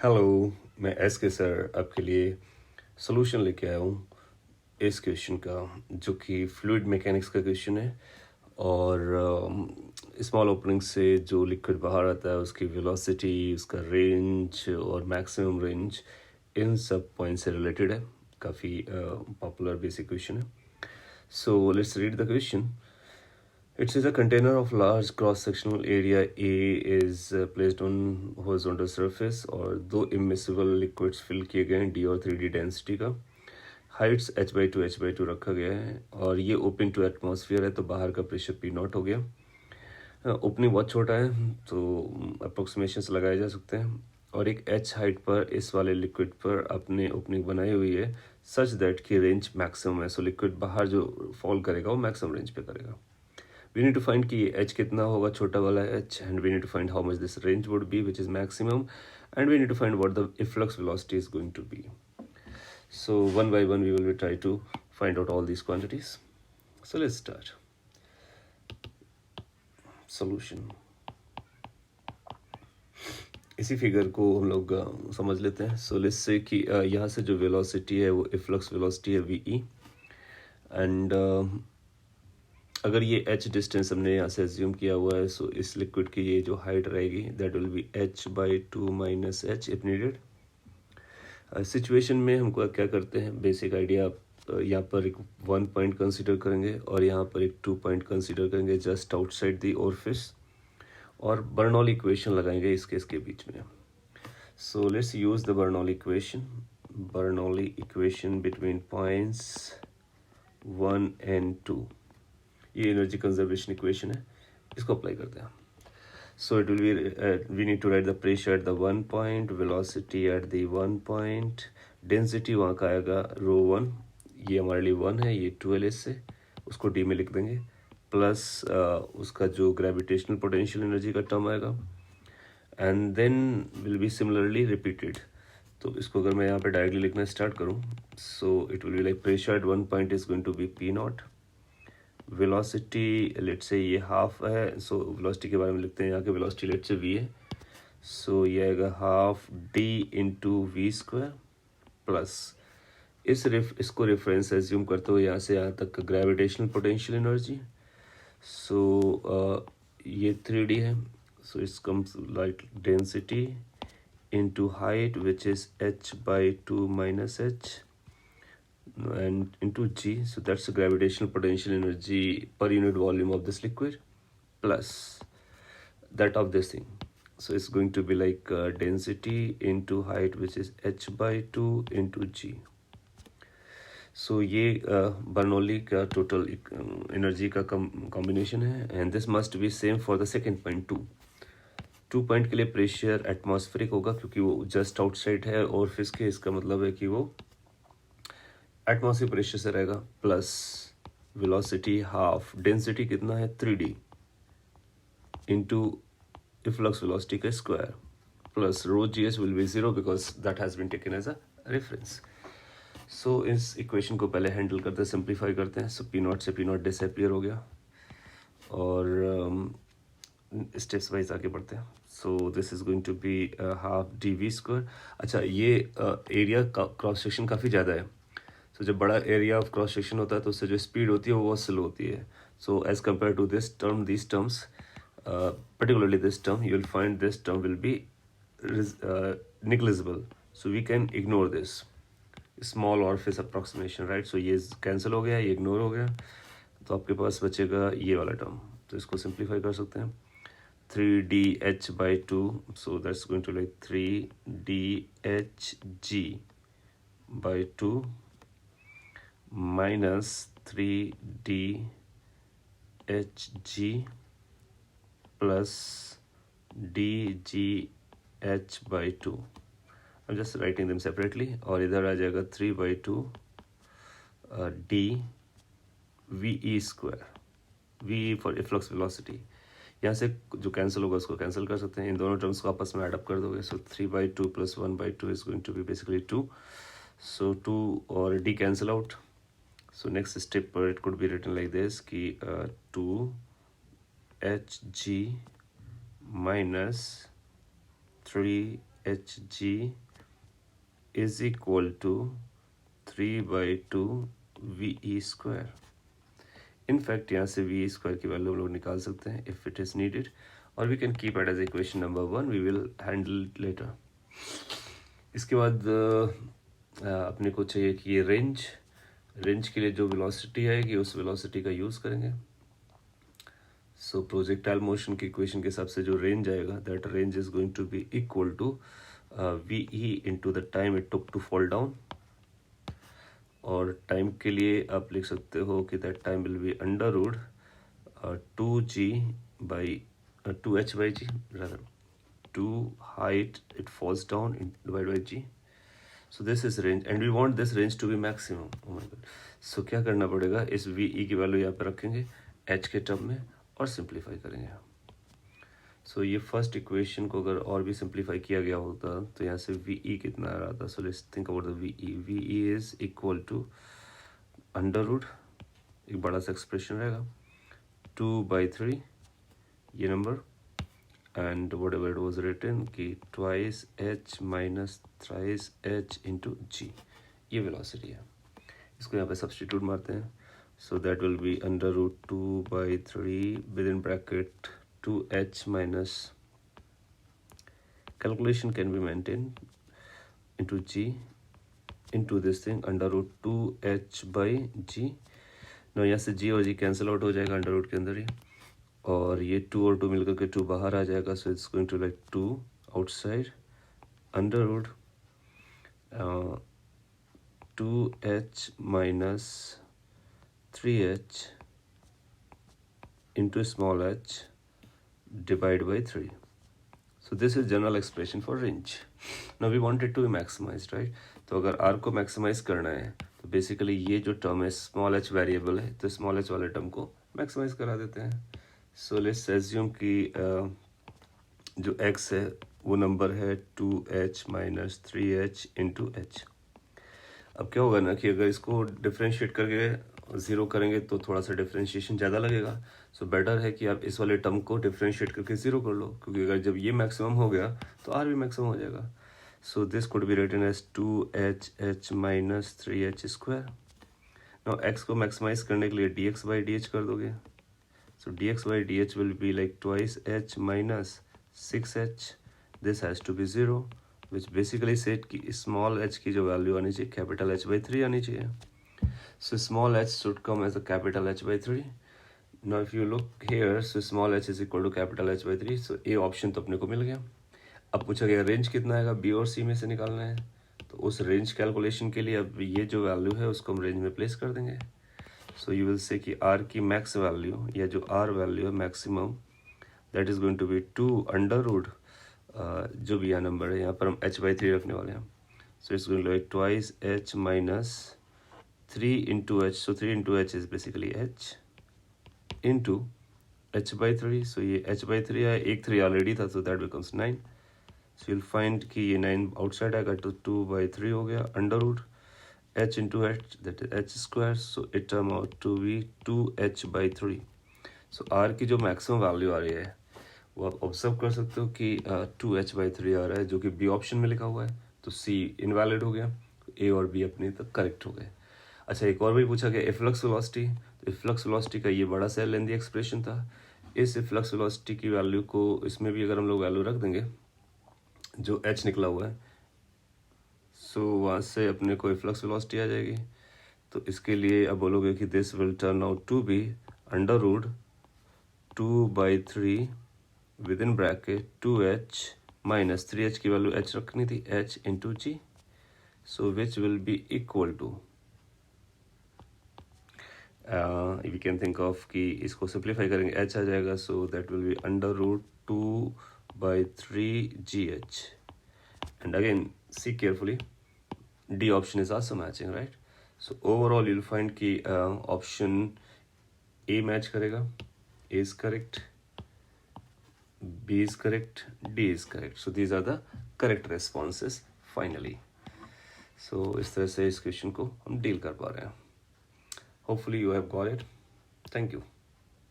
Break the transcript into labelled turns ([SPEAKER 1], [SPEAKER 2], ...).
[SPEAKER 1] Hello. मैं S के sir आपके लिए सॉल्यूशन लेके आया हूँ इस क्वेश्चन का, जो कि फ्लूइड मैकेनिक्स का क्वेश्चन है। और स्मॉल ओपनिंग से जो लिक्विड बाहर आता है उसकी वेलोसिटी, उसका रेंज और मैक्सिमम रेंज, इन सब पॉइंट से रिलेटेड है। काफ़ी पॉपुलर बेसिक क्वेश्चन है। So let's read the question. It says a container of large cross-sectional area A is placed on horizontal surface और दो immiscible liquids fill किए गए हैं D और 3D डेंसिटी का. हाइट्स h/2 रखा गया है और ये ओपन टू एटमॉस्फेयर है, तो बाहर का प्रेशर P0 हो गया। ओपनिंग बहुत छोटा है तो अप्रोक्सीमेशंस लगाए जा सकते हैं। और एक h हाइट पर इस वाले लिक्विड पर अपने ओपनिंग बनाई हुई है सच दैट की रेंज मैक्सिमम है। सो लिक्विड बाहर जो फॉल करेगा वो मैक्सिमम रेंज पे करेगा। We need to find कि h कितना होगा, छोटा वाला h, and we need to find how much this range would be, which is maximum, and we need to find what the efflux velocity is going to be. So one by one we will be try to find out all these quantities. So let's start. Solution. इसी figure को हम लोग समझ लेते हैं. So let's say कि यहाँ से जो velocity है वो efflux velocity है VE, and अगर ये h डिस्टेंस हमने यहाँ से एज्यूम किया हुआ है, सो इस लिक्विड की ये जो हाइट रहेगी that will B h/2 - h if needed. Situation में हमको क्या करते हैं, बेसिक आइडिया, यहाँ पर एक 1 पॉइंट कंसीडर करेंगे और यहाँ पर एक 2 पॉइंट कंसीडर करेंगे जस्ट आउटसाइड द ओरिफिस, और बर्नौली इक्वेशन लगाएंगे इसके इसके बीच में. So let's use the Bernoulli equation between points 1 and 2. ये एनर्जी कंजर्वेशन इक्वेशन है, इसको अप्लाई करते हैं. So it will be, we need to write the pressure at the 1 point, velocity at the 1 point, density वहाँ का आएगा ρ1, ये हमारे लिए 1 है, ये 2L से उसको डी में लिख देंगे, प्लस उसका जो ग्रेविटेशनल पोटेंशियल एनर्जी का टर्म आएगा, and then will be similarly repeated. तो इसको अगर मैं यहाँ पे डायरेक्टली लिखना स्टार्ट करूँ, so it will be like pressure at 1 point is going to be P0. Velocity let say ये हाफ है, सो वेलोसिटी के बारे में लिखते हैं. यहाँ के वेलोसिटी लेट से v है, सो ये आएगा half d into v², plus इसको रेफरेंस एज्यूम करते हुए यहाँ से यहाँ तक ग्रेविटेशनल पोटेंशियल एनर्जी. सो ये 3D है, so it's comes like density into height which is h/2 - h and into g, so that's the gravitational potential energy per unit volume of this liquid plus that of this thing. So it's going to be like density into height which is h/2 into g. So ये Bernoulli का total energy का combination है, and this must be same for the second point 2 point के लिए pressure atmospheric होगा क्योंकि वो just outside है और फिर इसका मतलब है कि वो एटमॉस्फेयर प्रेशर से रहेगा, प्लस वेलोसिटी हाफ, डेंसिटी कितना है 3D इंटू इफ्लक्स वेलोसिटी का square, plus ρgs will be 0 because that has been taken as a reference. So इस इक्वेशन को पहले हैंडल करते हैं, सिंप्लीफाई करते हैं. सो P0 से P0 डिसअपियर हो गया और स्टेप्स वाइज आगे बढ़ते हैं. So this is going to be half dv². अच्छा, ये एरिया क्रॉस सेक्शन काफ़ी ज़्यादा है. सो जब बड़ा एरिया ऑफ क्रॉस सेक्शन होता है तो उससे जो स्पीड होती है वो बहुत स्लो होती है. So as compare to this term, this terms, particularly this term, you will find this term will be negligible. So we can ignore this small orifice approximation, right? So ये cancel हो गया, ये ignore हो गया, तो आपके पास बचेगा ये वाला टर्म. तो इसको सिंप्लीफाई कर सकते हैं. 3dh/2, so that's going to like 3dHg/2 minus 3dHg plus dGh/2. I'm just writing them separately. और इधर आ जाएगा 3/2 d VE², VE for efflux velocity. यहाँ से जो कैंसिल होगा उसको कैंसिल कर सकते हैं, इन दोनों टर्म्स को आपस में एडअप कर दोगे. सो 3/2 plus 1/2 is going to be basically 2. So 2 और d cancel out. So next step it could be written like this कि 2Hg minus 3 H G is equal to 3/2 V E square. In fact यहाँ से we square की value हम लोग निकाल सकते हैं इफ इट इज नीडेड, और we can keep it as equation number 1, we will handle later. इसके बाद अपने को चाहिए कि ये रेंज के लिए जो वेलोसिटी आएगी उस वेलोसिटी का यूज़ करेंगे। सो प्रोजेक्टाइल मोशन की इक्वेशन के हिसाब से जो रेंज आएगा, that range is going to be equal to V E into the time it took to fall down. और टाइम के लिए आप लिख सकते हो कि that time will be under root 2g by 2h by g, rather 2 height it falls down divided by g. So this is range and we want this range to be maximum. Oh my god. So क्या करना पड़ेगा, इस V E की value यहाँ पे रखेंगे h के term में और सिंप्लीफाई करेंगे। सो ये फर्स्ट इक्वेशन को अगर और भी सिंप्लीफाई किया गया होता तो यहाँ से वी ई कितना आ रहा था। So let's think about the v e. V e is equal to under root, एक बड़ा सा एक्सप्रेशन रहेगा, 2/3 ये number, and whatever it was written कि twice h minus thrice h into जी, ये वेलोसिटी है। इसको यहाँ पे सब्सटीट्यूट मारते हैं। So that will be under root 2/3 with in bracket 2h minus, calculation can be maintained, into g into this thing under root 2h by g। now यहाँ से g और g कैंसिल आउट हो जाएगा under root के अंदर ही, और ये 2 और 2 मिलकर के 2 बाहर आ जाएगा। So it's going to like 2 outside under root 2h minus 3h into small h divide by 3. So this is general expression for range. Now we want it to be maximized, right? तो अगर r को maximize करना है तो basically ये जो term है small h variable है, तो small h वाले term को maximize करा देते हैं। So let's assume कि जो x है वो नंबर है 2h minus 3h into h। अब क्या होगा ना कि अगर इसको डिफ्रेंशिएट करके ज़ीरो करेंगे तो थोड़ा सा डिफ्रेंशिएशन ज़्यादा लगेगा। सो बेटर है कि आप इस वाले टर्म को डिफ्रेंशिएट करके ज़ीरो कर लो, क्योंकि अगर जब ये मैक्सिमम हो गया तो आर भी मैक्सिमम हो जाएगा। So this could be written as 2h minus 3h square. Now X को मैक्सिमाइज करने के लिए dx बाई डी एच कर दोगे। So dx by D H will be like twice h minus 6h, this has to be zero, which basically set कि small h की जो value आनी चाहिए कैपिटल H/3 आनी चाहिए। So small h should come as a capital H/3. Now if you look here, so small h is equal to capital H/3. So A option तो अपने को मिल गया। अब पूछा गया रेंज कितना आएगा, B और C में से निकालना है। तो उस रेंज कैलकुलेशन के लिए अब ये जो वैल्यू है उसको हम रेंज में प्लेस कर देंगे। सो यू विल से कि R की मैक्स वैल्यू या जो R वैल्यू है maximum, that is going to be 2 under root, जो भी यहाँ नंबर है यहाँ पर हम H/3 रखने वाले हैं। So it's going to like twice h minus 3 into h, so 3 into h is basically h into h/3। so ये h/3 है, एक 3 ऑलरेडी था, so that becomes 9। so you'll find कि ये 9 आउटसाइड आएगा तो 2/3 हो गया under root h into h, that is h square, so it turn out to be 2h/3। so r की जो मैक्सिमम वैल्यू आ रही है वो आप ऑब्जर्व कर सकते हो कि 2h/3 आ रहा है, जो कि बी ऑप्शन में लिखा हुआ है। तो सी इनवैलिड हो गया, ए और बी अपने तक करेक्ट हो गए। अच्छा, एक और भी पूछा गया इफ्लक्स वेलोसिटी। तो इफ्लक्स वेलोसिटी का ये बड़ा सा लेंदी एक्सप्रेशन था। इस इफ्लक्स वेलोसिटी की वैल्यू को इसमें भी अगर हम लोग वैल्यू रख देंगे जो h निकला हुआ है, सो वहाँ से अपने को इफ्लक्स वेलोसिटी आ जाएगी। तो इसके लिए अब बोलोगे कि this will turn out to be under root 2/3 with in bracket 2h minus 3h की वैल्यू h रखनी थी, h into G, so which will be equal to we can think of कि इसको सिंप्लीफाई करेंगे h आ जाएगा। So that will be under root 2/3 GH, and again see carefully, D option is also matching, right? So overall you'll find कि option A match करेगा, A is correct, B is correct, D is correct. So these are the correct responses finally. So इस तरह से इस question को हम deal कर पा रहे हैं। Hopefully you have got it. Thank you.